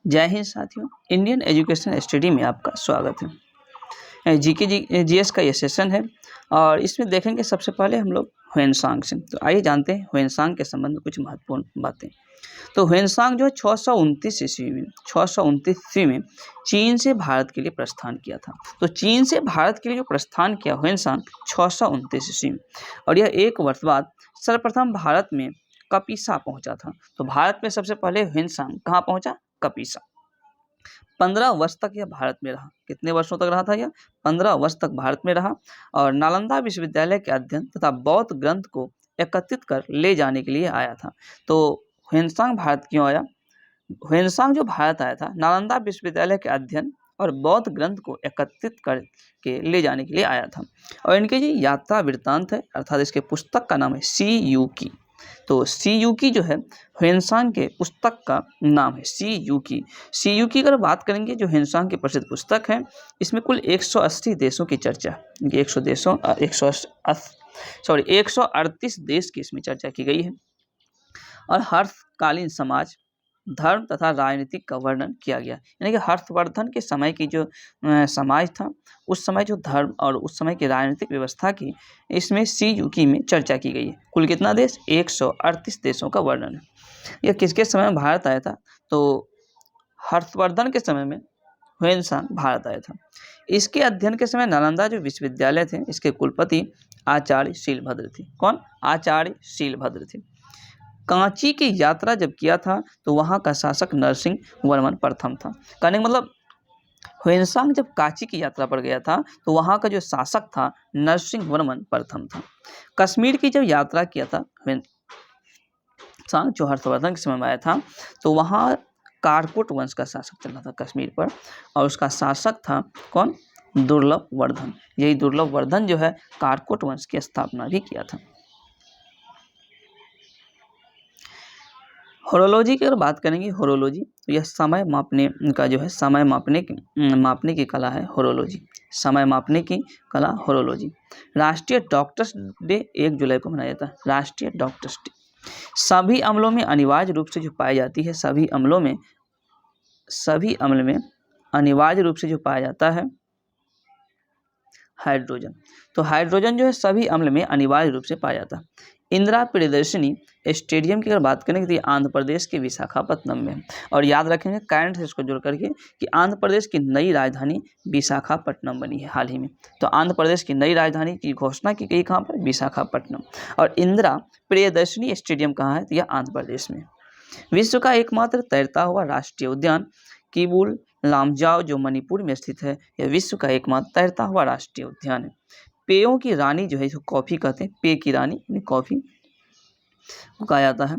जय हिंद साथियों, Indian education study में आपका स्वागत है। जीएस का ये सेशन है और इसमें देखेंगे सबसे पहले हम लोग ह्वेनसांग से। तो आइए जानते हैं ह्वेनसांग के संबंध में कुछ महत्वपूर्ण बातें। तो ह्वेनसांग जो है 629 ईस्वी में चीन से भारत के लिए प्रस्थान किया था। तो चीन से भारत के लिए जो प्रस्थान किया ह्वेनसांग 629 ईस्वी में, और यह एक वर्ष बाद सर्वप्रथम भारत में कपिसा पहुंचा था। तो भारत में सबसे पहले ह्वेनसांग कहाँ पहुंचा? कपिसा। 15 वर्ष तक यह भारत में रहा। कितने वर्षों तक रहा था यह? 15 वर्ष तक भारत में रहा और नालंदा विश्वविद्यालय के अध्ययन तथा बौद्ध ग्रंथ को एकत्रित कर ले जाने के लिए आया था। तो ह्वेनसांग भारत क्यों आया? ह्वेनसांग जो भारत आया था नालंदा विश्वविद्यालय के अध्ययन और बौद्ध ग्रंथ को एकत्रित करके ले जाने के लिए आया था। और इनके जो यात्रा वृत्तांत है, अर्थात इसके पुस्तक का नाम है सी युकी। तो सी युकी जो है ह्वेनसांग के पुस्तक का नाम है सी युकी। सी युकी अगर बात करेंगे जो ह्वेनसांग की प्रसिद्ध पुस्तक है, इसमें कुल 180 देशों की चर्चा, 138 देश की इसमें चर्चा की गई है और हर्षकालीन समाज, धर्म तथा राजनीतिक का वर्णन किया गया। यानी कि हर्षवर्धन के समय की जो समाज था, उस समय जो धर्म और उस समय की राजनीतिक व्यवस्था की, इसमें सी युकी में चर्चा की गई है। कुल कितना देश? 138 देशों का वर्णन है। यह किसके समय में भारत आया था? तो हर्षवर्धन के समय में ह्वेनसांग भारत आया था। इसके अध्ययन के समय नालंदा जो विश्वविद्यालय थे, इसके कुलपति आचार्य शीलभद्र थे। कौन? आचार्य शीलभद्र थे। कांची की यात्रा जब किया था तो वहाँ का शासक नरसिंह वर्मन प्रथम था। कहने का मतलब ह्वेनसांग जब कांची की यात्रा पर गया था तो वहाँ का जो शासक था नरसिंह वर्मन प्रथम था। कश्मीर की जब यात्रा किया था ह्वेनसांग, जो हर्षवर्धन के समय में आया था, तो वहाँ कारकोट वंश का शासक चल रहा था कश्मीर पर और उसका शासक था कौन? दुर्लभ वर्धन। यही दुर्लभ वर्धन जो है कारकोट वंश की स्थापना भी किया था। होरोलॉजी की अगर बात करेंगे, होरोलॉजी तो यह समय मापने का जो है, समय मापने की कला है होरोलॉजी। समय मापने की कला होरोलॉजी। राष्ट्रीय डॉक्टर्स डे 1 जुलाई को मनाया जाता है। राष्ट्रीय डॉक्टर्स डे सभी अम्लों में अनिवार्य रूप से जो पाई जाती है, सभी अम्ल में अनिवार्य रूप से जो पाया जाता है हाइड्रोजन। तो हाइड्रोजन जो है सभी अम्ल में अनिवार्य रूप से पाया जाता है। इंदिरा प्रियदर्शनी स्टेडियम की अगर बात करेंगे तो ये आंध्र प्रदेश के विशाखापट्टनम में है। और याद रखेंगे करंट से इसको जोड़ करके कि आंध्र प्रदेश की नई राजधानी विशाखापट्टनम बनी है हाल ही में। तो आंध्र प्रदेश की नई राजधानी की घोषणा की गई कहाँ पर? विशाखापट्टनम। और इंदिरा प्रियदर्शनी स्टेडियम कहाँ है? तो यह आंध्र प्रदेश में। विश्व का एकमात्र तैरता हुआ राष्ट्रीय उद्यान किबुल लामजाओ जो मणिपुर में स्थित है, यह विश्व का एकमात्र तैरता हुआ राष्ट्रीय उद्यान है। पेयों की रानी जो है, इसको कॉफी कहते हैं, पेय की रानी यानी कॉफी को कहा जाता है।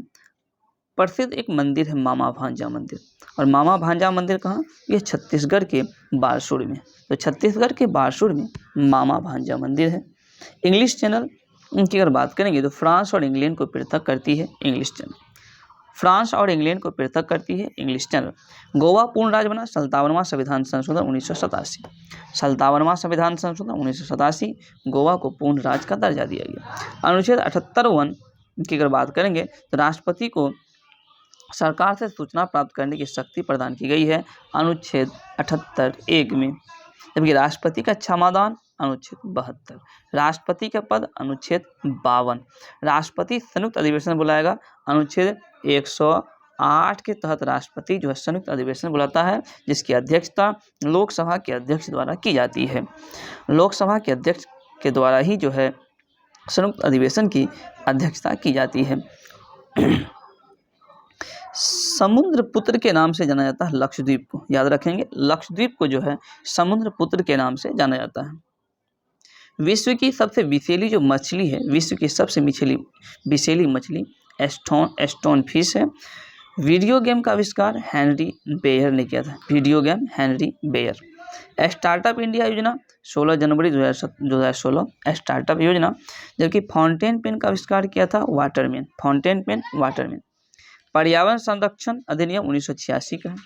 प्रसिद्ध एक मंदिर है मामा भांजा मंदिर। और मामा भांजा मंदिर कहाँ? यह छत्तीसगढ़ के बारसूर में। तो छत्तीसगढ़ के बारसूर में मामा भांजा मंदिर है। इंग्लिश चैनल की अगर बात करेंगे तो फ्रांस और इंग्लैंड को पृथक करती है इंग्लिश चैनल। फ्रांस और इंग्लैंड को पृथक करती है इंग्लिश चैनल। गोवा पूर्ण राज्य बना 57वां संविधान संशोधन 1987। 57वां संविधान संशोधन 1987 गोवा को पूर्ण राज्य का दर्जा दिया गया। अनुच्छेद 78 की अगर बात करेंगे तो राष्ट्रपति को सरकार से सूचना प्राप्त करने की शक्ति प्रदान की गई है अनुच्छेद 78(1) में। जबकि राष्ट्रपति का क्षमादान अनुच्छेद 72, राष्ट्रपति का पद अनुच्छेद 52, राष्ट्रपति संयुक्त अधिवेशन बुलाएगा अनुच्छेद 108 के तहत। राष्ट्रपति जो है संयुक्त अधिवेशन बुलाता है जिसकी अध्यक्षता लोकसभा के अध्यक्ष द्वारा की जाती है। लोकसभा के अध्यक्ष के द्वारा ही जो है संयुक्त अधिवेशन की अध्यक्षता की जाती है। समुद्र पुत्र के नाम से जाना जाता है लक्षद्वीप को। याद रखेंगे, लक्षद्वीप को जो है समुद्र पुत्र के नाम से जाना जाता है। विश्व की सबसे विषैली जो मछली है, विश्व की सबसे विषैली मछली स्टोन फिश है। वीडियो गेम का आविष्कार हेनरी बेयर ने किया था। Video game Henry Baer. Startup India योजना 16 जनवरी 2016 स्टार्टअप योजना। जबकि फाउंटेन पेन का आविष्कार किया था वाटरमैन। Fountain pen Waterman. पर्यावरण संरक्षण अधिनियम 1986 का है।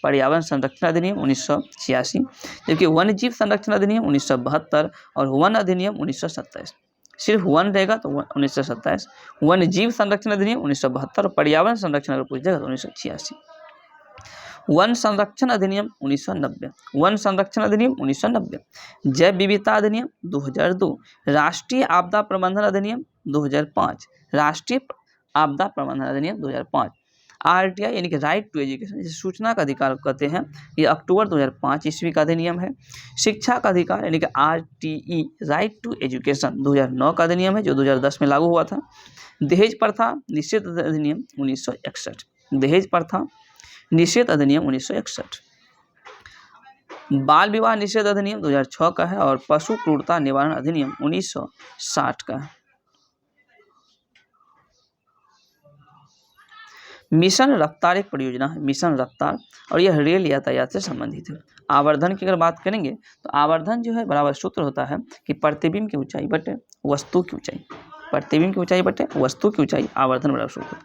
पर्यावरण संरक्षण अधिनियम 1986। जबकि वन्य जीव संरक्षण अधिनियम 1972 और वन अधिनियम 1927। सिर्फ वन रहेगा तो 1927, वन्य जीव संरक्षण अधिनियम 1972 और पर्यावरण संरक्षण अगर पूछेगा तो 1986। वन संरक्षण अधिनियम 1990, वन संरक्षण अधिनियम 1990, जैव विविधता अधिनियम 2002, राष्ट्रीय आपदा प्रबंधन अधिनियम 2005, राष्ट्रीय आपदा प्रबंधन अधिनियम 2005, RTI यानी कि राइट टू एजुकेशन, जिसे सूचना का अधिकार कहते हैं, ये अक्टूबर 2005 ईस्वी का अधिनियम है। शिक्षा का अधिकार यानी कि RTE राइट टू एजुकेशन 2009 का अधिनियम है, जो 2010 में लागू हुआ था। दहेज प्रथा निषेध अधिनियम 1961, दहेज प्रथा निषेध अधिनियम 1961, बाल विवाह निषेध अधिनियम 2006 का है, और पशु क्रूरता निवारण अधिनियम 1960 का है। मिशन रफ्तार एक परियोजना है, मिशन रफ्तार, और यह रेल यातायात से संबंधित है। आवर्धन की अगर बात करेंगे तो आवर्धन जो है बराबर सूत्र होता है कि प्रतिबिंब की ऊंचाई बटे वस्तु की ऊंचाई, प्रतिबिंब की ऊंचाई बटे वस्तु की ऊंचाई, आवर्धन बराबर सूत्र।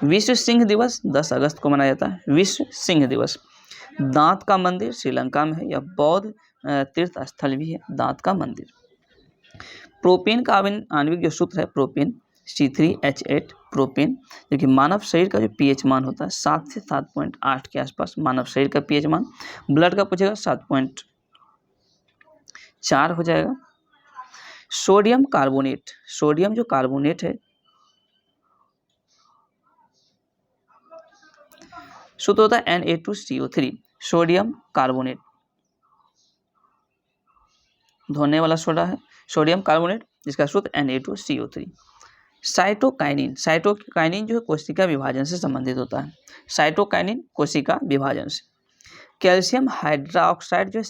विश्व सिंह दिवस 10 अगस्त को मनाया जाता है, विश्व सिंह दिवस। दांत का मंदिर श्रीलंका में है, यह बौद्ध तीर्थ स्थल भी है, दांत का मंदिर। प्रोपेन का आणविक जो सूत्र है प्रोपेन C3H8 प्रोपेन, जो कि मानव शरीर का जो pH मान होता है 7 से 7.8 के आसपास मानव शरीर का pH मान। ब्लड का पूछेगा 7.4 हो जाएगा। सोडियम कार्बोनेट, सोडियम जो कार्बोनेट है, सूत्र होता है Na2CO3, सोडियम कार्बोनेट, धोने वाला सोडा है सोडियम कार्बोनेट, जिसका सूत्र Na2CO3। साइटोकाइनिन, साइटोकाइनिन जो है कोशिका विभाजन से संबंधित होता है, साइटोकाइनिन कोशिका विभाजन से। कैल्शियम हाइड्रोक्साइड जो है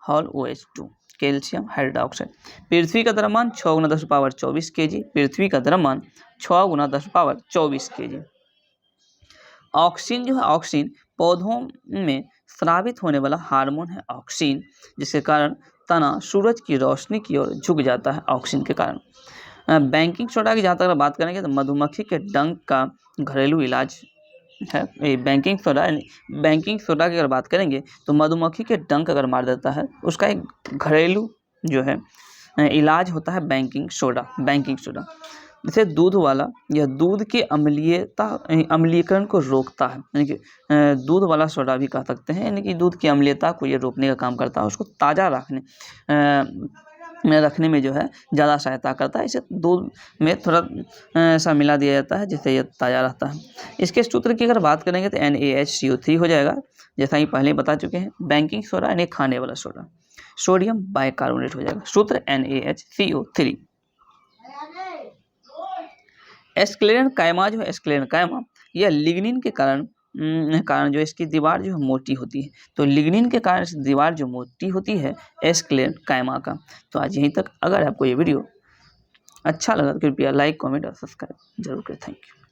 CaOH2, कैल्शियम हाइड्रोक्साइड। पृथ्वी का द्रव्यमान 6 × 10⁻24 kg, पृथ्वी का द्रव्यमान 6 × 10⁻24 kg। ऑक्सीन जो है, ऑक्सीन पौधों में स्रावित होने वाला हार्मोन है ऑक्सीन, जिसके कारण तना सूरज की रोशनी की ओर झुक जाता है ऑक्सीन के कारण। बैंकिंग सोडा की जहाँ तक बात करेंगे तो मधुमक्खी के डंक का घरेलू इलाज है। बैंकिंग सोडा की अगर बात करेंगे तो मधुमक्खी के डंक अगर मार देता है उसका एक घरेलू जो है इलाज होता है बैंकिंग सोडा। बैंकिंग सोडा जैसे दूध वाला, यह दूध के अम्लीकरण को रोकता है, यानी कि दूध वाला सोडा भी कह सकते हैं, यानी कि दूध की अम्लीयता को ये रोकने का काम करता है, उसको ताज़ा रखने में जो है ज़्यादा सहायता करता है। इसे दूध में थोड़ा सा मिला दिया जाता है जिससे यह ताज़ा रहता है। इसके सूत्र की अगर बात करेंगे तो NaHCO3 हो जाएगा, जैसा कि पहले बता चुके हैं। बैंकिंग सोडा यानी खाने वाला सोडा। सोडियम बाइकार्बोनेट हो जाएगा, सूत्र NaHCO3। एस्क्लेरन कायमा जो है, एस्क्लेरन कायमा, यह लिग्निन के कारण जो इसकी दीवार जो मोटी होती है, तो लिग्निन के कारण दीवार जो मोटी होती है एस्क्लेरन कायमा का। तो आज यहीं तक। अगर आपको ये वीडियो अच्छा लगा तो कृपया लाइक, कमेंट और सब्सक्राइब जरूर करें। Thank you.